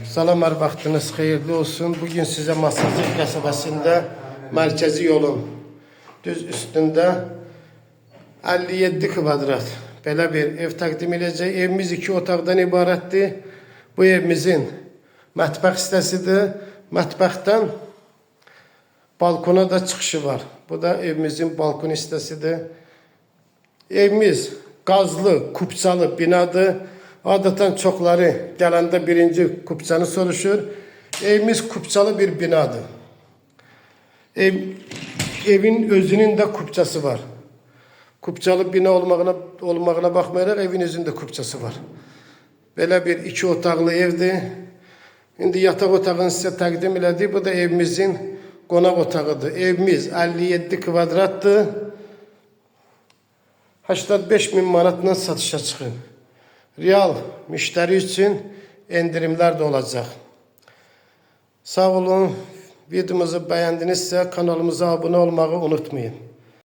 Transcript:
Salamlar, vaxtınız xeyirli olsun. Bugün size Masazır qəsəbəsində mərkəzi yolun düz üstündə 57 kvadrat belə bir ev təqdim edəcək. Evimiz 2 otaqdan ibarətdir. Bu evimizin mətbəx hissəsidir. Mətbəxdən balkona da çıxışı var. Bu da evimizin balkon hissəsidir. Evimiz qazlı, kupçalı binadır. Adətən çoxları gələndə birinci kupçanı soruşur. Evimiz kupçalı bir binadır. Evin özünün də kupçası var. Kupçalı bina olmağına baxmayaraq evin özünün kupçası var. Belə bir 2 otaqlı evdir. İndi yataq otağını sizə təqdim elədik. Bu da evimizin qonaq otağıdır. Evimiz 57 kvadratdır. 85 min manatla satışa çıxır. Real müşteri için endirimler de olacak. Sağ olun. Videomuzu beğendinizse kanalımıza abone olmayı unutmayın.